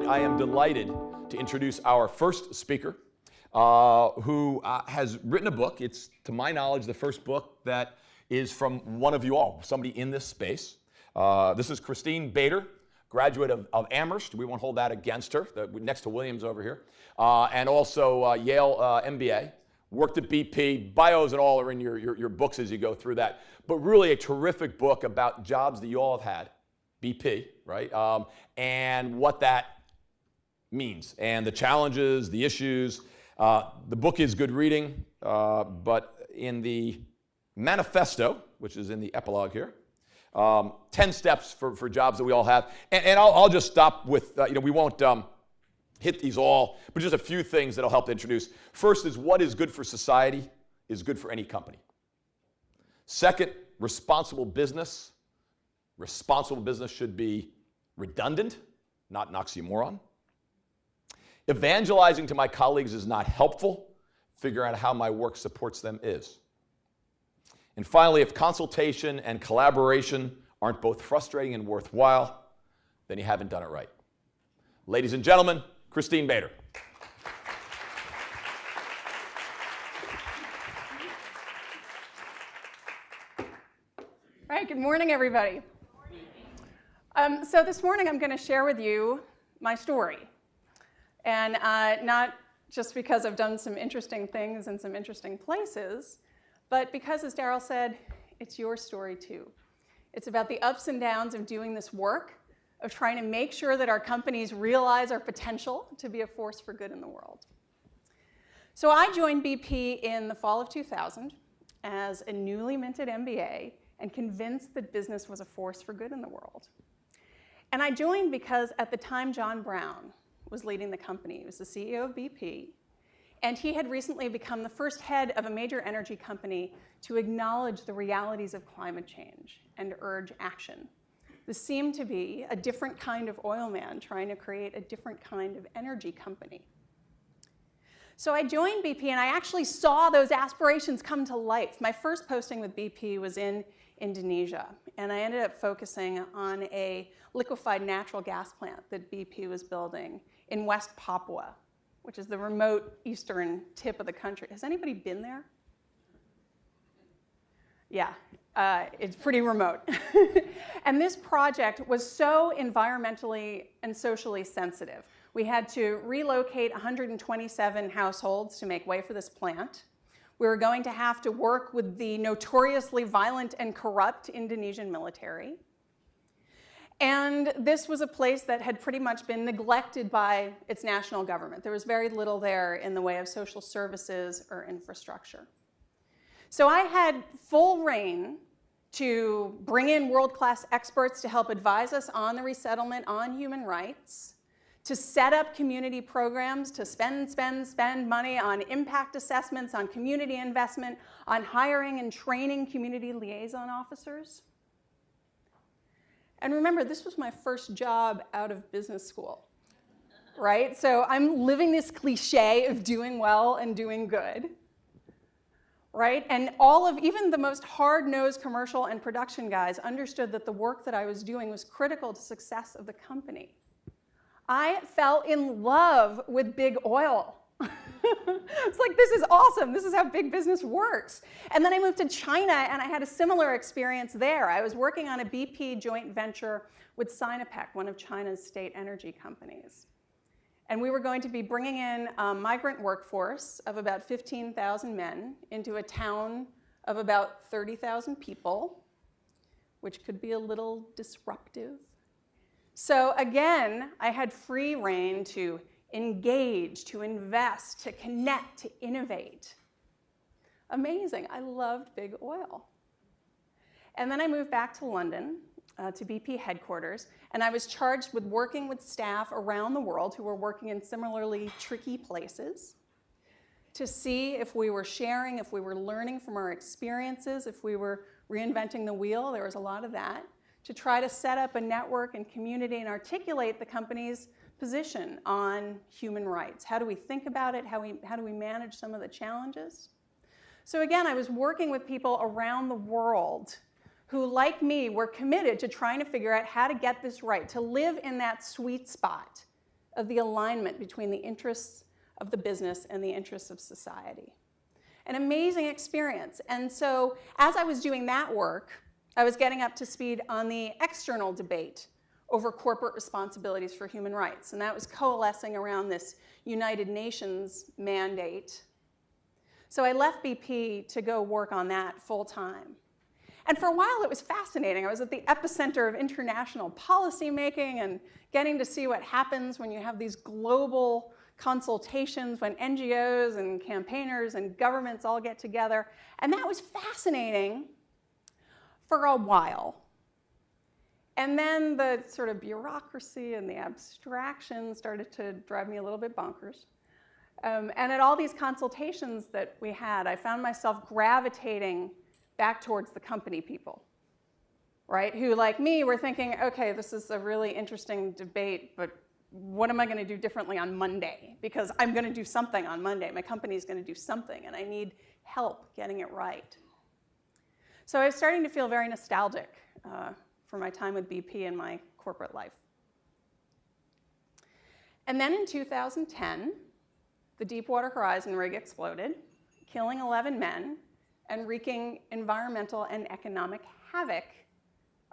I am delighted to introduce our first speaker, who has written a book. It's, to my knowledge, the first book that is from one of you all, somebody in this space. This is Christine Bader, graduate of Amherst. We won't hold that against her, next to Williams over here. And also Yale MBA. Worked at BP. Bios and all are in your books as you go through that. But really a terrific book about jobs that you all have had. BP, right? And what that means, and the challenges, the issues. The book is good reading, but in the manifesto, which is in the epilogue here, 10 steps for jobs that we all have. And I'll just stop with, we won't hit these all, but just a few things that'll help to introduce. First is what is good for society is good for any company. Second, responsible business. Responsible business should be redundant, not an oxymoron. Evangelizing to my colleagues is not helpful. Figuring out how my work supports them is. And finally, if consultation and collaboration aren't both frustrating and worthwhile, then you haven't done it right. Ladies and gentlemen, Christine Bader. All right, good morning, everybody. So this morning I'm going to share with you my story. And not just because I've done some interesting things in some interesting places, but because, as Daryl said, it's your story too. It's about the ups and downs of doing this work, of trying to make sure that our companies realize our potential to be a force for good in the world. So I joined BP in the fall of 2000 as a newly minted MBA and convinced that business was a force for good in the world. And I joined because at the time John Brown was leading the company. He was the CEO of BP, and he had recently become the first head of a major energy company to acknowledge the realities of climate change and urge action. This seemed to be a different kind of oil man trying to create a different kind of energy company. So I joined BP, and I actually saw those aspirations come to life. My first posting with BP was in Indonesia, and I ended up focusing on a liquefied natural gas plant that BP was building in West Papua, which is the remote eastern tip of the country. Has anybody been there? Yeah, it's pretty remote. And this project was so environmentally and socially sensitive. We had to relocate 127 households to make way for this plant. We were going to have to work with the notoriously violent and corrupt Indonesian military. And this was a place that had pretty much been neglected by its national government. There was very little there in the way of social services or infrastructure. So I had full reign to bring in world-class experts to help advise us on the resettlement, on human rights, to set up community programs, to spend money on impact assessments, on community investment, on hiring and training community liaison officers. And remember, this was my first job out of business school, right? So I'm living this cliche of doing well and doing good, right? And even the most hard-nosed commercial and production guys understood that the work that I was doing was critical to success of the company. I fell in love with big oil. It's like, this is awesome. This is how big business works. And then I moved to China, and I had a similar experience there. I was working on a BP joint venture with Sinopec, one of China's state energy companies. And we were going to be bringing in a migrant workforce of about 15,000 men into a town of about 30,000 people, which could be a little disruptive. So again, I had free rein to engage, to invest, to connect, to innovate. Amazing. I loved big oil. And then I moved back to London, to BP headquarters, and I was charged with working with staff around the world who were working in similarly tricky places to see if we were sharing, if we were learning from our experiences, if we were reinventing the wheel. There was a lot of that, to try to set up a network and community and articulate the company's position on human rights. How do we think about it? How do we manage some of the challenges? So again, I was working with people around the world who, like me, were committed to trying to figure out how to get this right, to live in that sweet spot of the alignment between the interests of the business and the interests of society. An amazing experience. And so as I was doing that work, I was getting up to speed on the external debate over corporate responsibilities for human rights. And that was coalescing around this United Nations mandate. So I left BP to go work on that full time. And for a while it was fascinating. I was at the epicenter of international policy making and getting to see what happens when you have these global consultations, when NGOs and campaigners and governments all get together. And that was fascinating for a while. And then the sort of bureaucracy and the abstraction started to drive me a little bit bonkers. And at all these consultations that we had, I found myself gravitating back towards the company people, right? Who, like me, were thinking, okay, this is a really interesting debate, but what am I going to do differently on Monday? Because I'm going to do something on Monday. My company's going to do something, and I need help getting it right. So I was starting to feel very nostalgic for my time with BP and my corporate life. And then in 2010, the Deepwater Horizon rig exploded, killing 11 men and wreaking environmental and economic havoc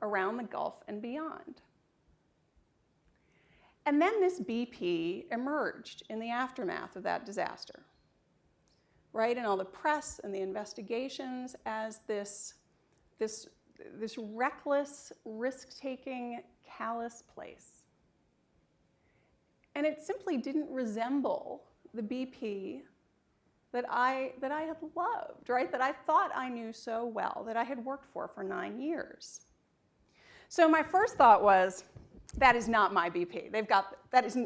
around the Gulf and beyond. And then this BP emerged in the aftermath of that disaster, right? And all the press and the investigations as this reckless, risk-taking, callous place. And it simply didn't resemble the BP that I had loved, right? That I thought I knew so well, that I had worked for 9 years. So my first thought was, that is not my BP. That is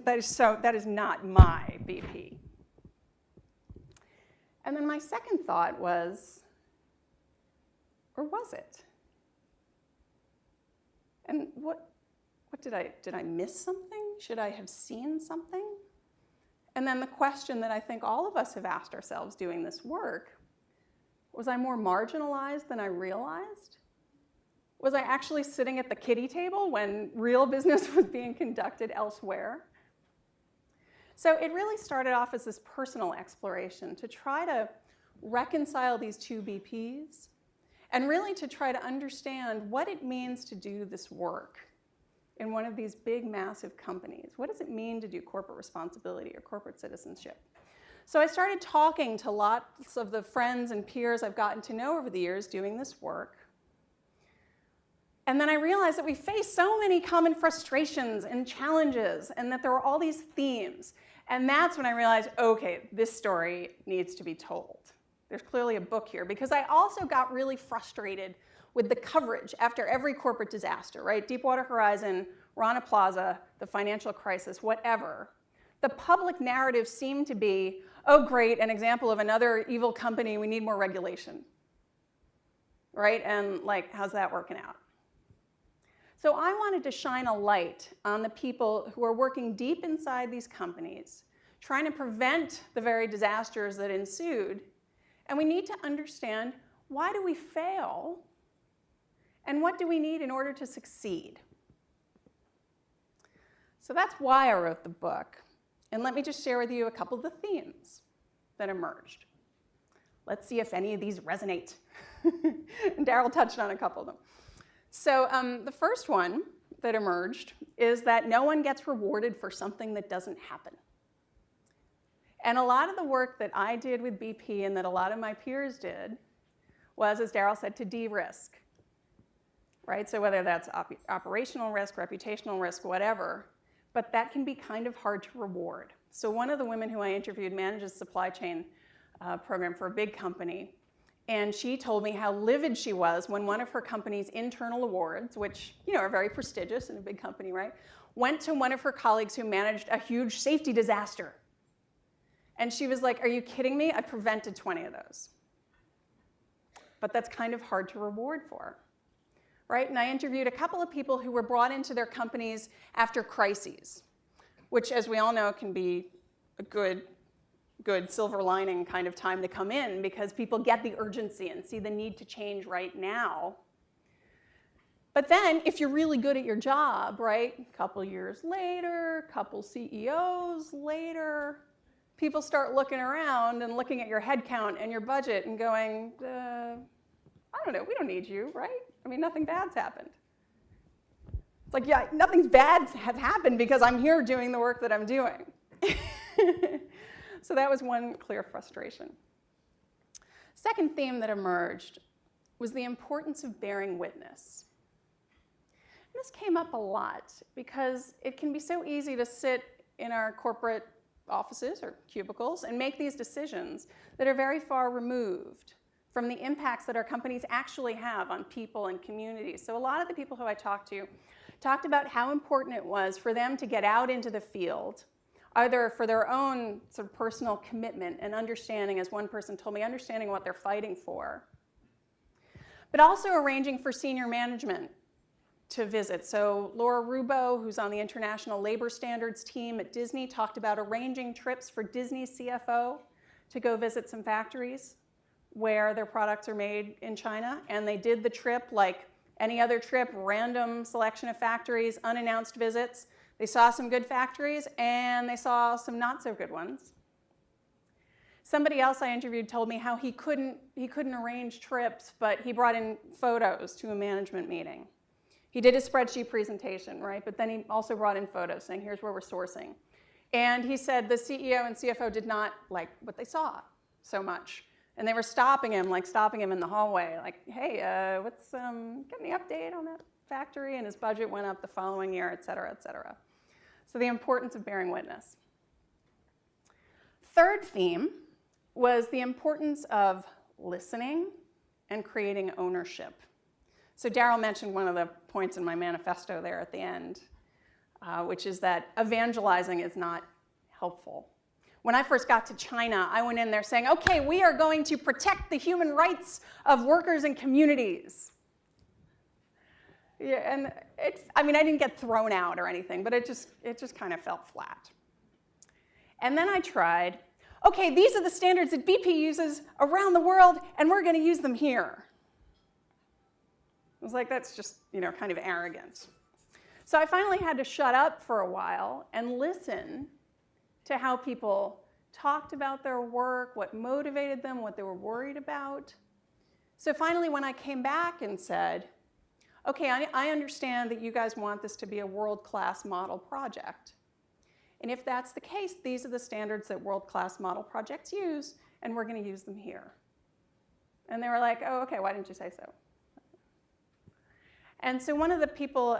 not my BP. And then my second thought was, or was it? And what did I miss something? Should I have seen something? And then the question that I think all of us have asked ourselves doing this work, was I more marginalized than I realized? Was I actually sitting at the kiddie table when real business was being conducted elsewhere? So it really started off as this personal exploration to try to reconcile these two BPs and really to try to understand what it means to do this work in one of these big, massive companies. What does it mean to do corporate responsibility or corporate citizenship? So I started talking to lots of the friends and peers I've gotten to know over the years doing this work. And then I realized that we face so many common frustrations and challenges and that there were all these themes. And that's when I realized, okay, this story needs to be told. There's clearly a book here, because I also got really frustrated with the coverage after every corporate disaster, right? Deepwater Horizon, Rana Plaza, the financial crisis, whatever. The public narrative seemed to be, oh great, an example of another evil company, we need more regulation, right? And like, how's that working out? So I wanted to shine a light on the people who are working deep inside these companies, trying to prevent the very disasters that ensued. And we need to understand, why do we fail? And what do we need in order to succeed? So that's why I wrote the book. And let me just share with you a couple of the themes that emerged. Let's see if any of these resonate. And Daryl touched on a couple of them. So the first one that emerged is that no one gets rewarded for something that doesn't happen. And a lot of the work that I did with BP and that a lot of my peers did was, as Daryl said, to de-risk, right? So whether that's operational risk, reputational risk, whatever, but that can be kind of hard to reward. So one of the women who I interviewed manages a supply chain program for a big company. And she told me how livid she was when one of her company's internal awards, which are very prestigious in a big company, right, went to one of her colleagues who managed a huge safety disaster. And she was like, are you kidding me? I prevented 20 of those. But that's kind of hard to reward for, right? And I interviewed a couple of people who were brought into their companies after crises, which, as we all know, can be a good silver lining kind of time to come in, because people get the urgency and see the need to change right now. But then, if you're really good at your job, right, a couple years later, couple CEOs later, people start looking around and looking at your headcount and your budget and going, I don't know, we don't need you, right? I mean, nothing bad's happened. It's like, yeah, nothing bad has happened because I'm here doing the work that I'm doing. So that was one clear frustration. Second theme that emerged was the importance of bearing witness. This came up a lot because it can be so easy to sit in our corporate offices or cubicles and make these decisions that are very far removed from the impacts that our companies actually have on people and communities. So a lot of the people who I talked to talked about how important it was for them to get out into the field, either for their own sort of personal commitment and understanding, as one person told me, understanding what they're fighting for, but also arranging for senior management to visit. So Laura Rubo, who's on the International Labor Standards team at Disney, talked about arranging trips for Disney's CFO to go visit some factories where their products are made in China. And they did the trip like any other trip, random selection of factories, unannounced visits. They saw some good factories and they saw some not so good ones. Somebody else I interviewed told me how he couldn't arrange trips, but he brought in photos to a management meeting. He did a spreadsheet presentation, right? But then he also brought in photos saying, here's where we're sourcing. And he said the CEO and CFO did not like what they saw so much. And they were stopping him in the hallway, like, hey, what's, get any update on that factory? And his budget went up the following year, et cetera, et cetera. So the importance of bearing witness. Third theme was the importance of listening and creating ownership. So Daryl mentioned one of the points in my manifesto there at the end, which is that evangelizing is not helpful. When I first got to China, I went in there saying, okay, we are going to protect the human rights of workers and communities. Yeah, and I didn't get thrown out or anything, but it just kind of felt flat. And then I tried, okay, these are the standards that BP uses around the world, and we're going to use them here. I was like, that's just, kind of arrogant. So I finally had to shut up for a while and listen to how people talked about their work, what motivated them, what they were worried about. So finally, when I came back and said, okay, I understand that you guys want this to be a world-class model project. And if that's the case, these are the standards that world-class model projects use, and we're going to use them here. And they were like, oh, okay, why didn't you say so? And so one of the people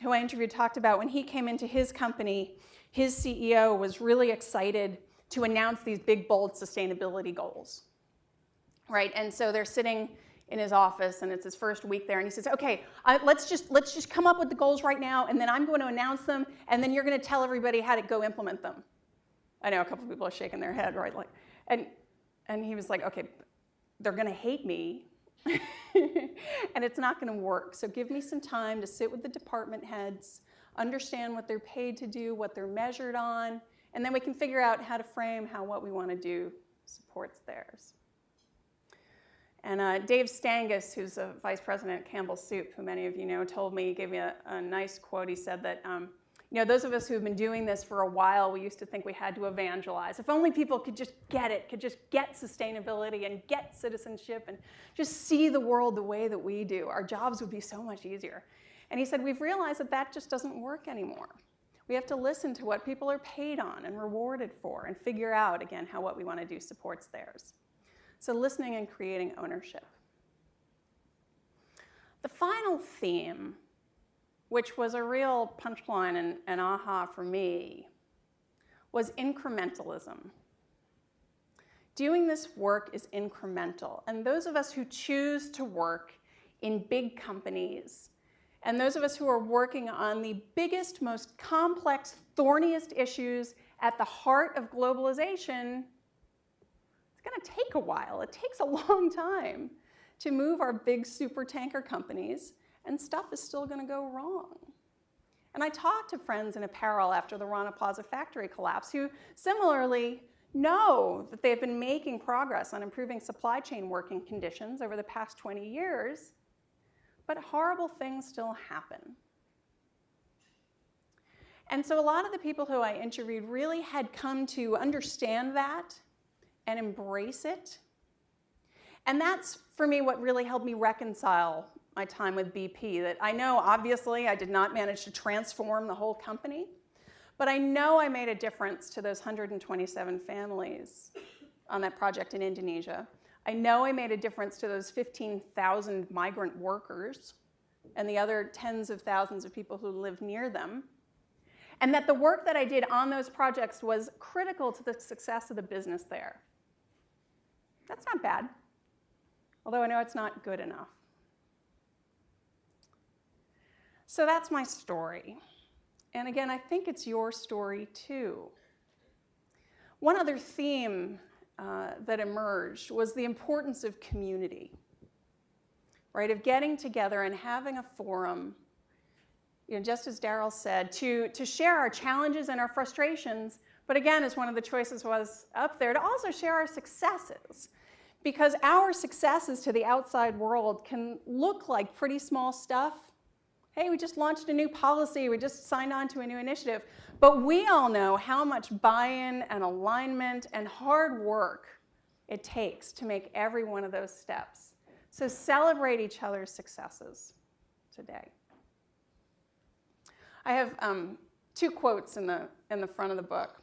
who I interviewed talked about when he came into his company, his CEO was really excited to announce these big, bold sustainability goals, right? And so they're sitting in his office, and it's his first week there, and he says, okay, let's just come up with the goals right now, and then I'm going to announce them, and then you're going to tell everybody how to go implement them. I know a couple of people are shaking their head, right? And he was like, okay, they're going to hate me, and it's not going to work. So give me some time to sit with the department heads, understand what they're paid to do, what they're measured on, and then we can figure out how to frame how what we want to do supports theirs. And Dave Stangus, who's a vice president at Campbell Soup, who many of you know, told me, he gave me a nice quote. He said that, those of us who have been doing this for a while, we used to think we had to evangelize. If only people could just get it, could just get sustainability and get citizenship and just see the world the way that we do, our jobs would be so much easier. And he said, we've realized that that just doesn't work anymore. We have to listen to what people are paid on and rewarded for and figure out, again, how what we want to do supports theirs. So listening and creating ownership. The final theme, which was a real punchline and aha for me, was incrementalism. Doing this work is incremental. And those of us who choose to work in big companies, and those of us who are working on the biggest, most complex, thorniest issues at the heart of globalization, it's going to take a while. It takes a long time to move our big super tanker companies, and stuff is still going to go wrong. And I talked to friends in apparel after the Rana Plaza factory collapse who similarly know that they've been making progress on improving supply chain working conditions over the past 20 years, but horrible things still happen. And so a lot of the people who I interviewed really had come to understand that and embrace it. And that's, for me, what really helped me reconcile my time with BP. That I know, obviously, I did not manage to transform the whole company, but I know I made a difference to those 127 families on that project in Indonesia. I know I made a difference to those 15,000 migrant workers and the other tens of thousands of people who live near them. And that the work that I did on those projects was critical to the success of the business there. That's not bad, although I know it's not good enough. So that's my story. And again, I think it's your story too. One other theme that emerged was the importance of community, right? Of getting together and having a forum, you know, just as Daryl said, to share our challenges and our frustrations, but again, as one of the choices was up there, to also share our successes. Because our successes to the outside world can look like pretty small stuff. Hey, we just launched a new policy, we just signed on to a new initiative. But we all know how much buy-in and alignment and hard work it takes to make every one of those steps. So celebrate each other's successes today. I have two quotes in the front of the book.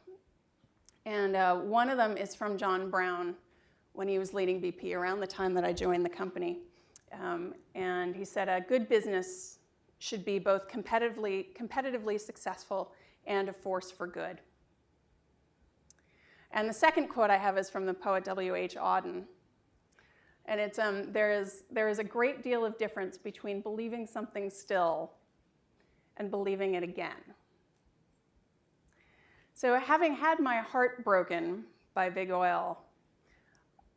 And one of them is from John Brown when he was leading BP around the time that I joined the company. And he said, a good business should be both competitively successful and a force for good. And the second quote I have is from the poet W.H. Auden. And it's, there is a great deal of difference between believing something still and believing it again. So having had my heart broken by big oil,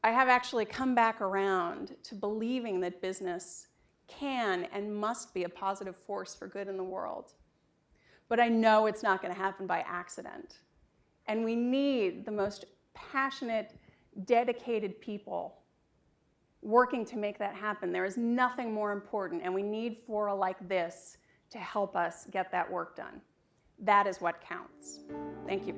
I have actually come back around to believing that business can and must be a positive force for good in the world. But I know it's not going to happen by accident. And we need the most passionate, dedicated people working to make that happen. There is nothing more important, and we need fora like this to help us get that work done. That is what counts. Thank you.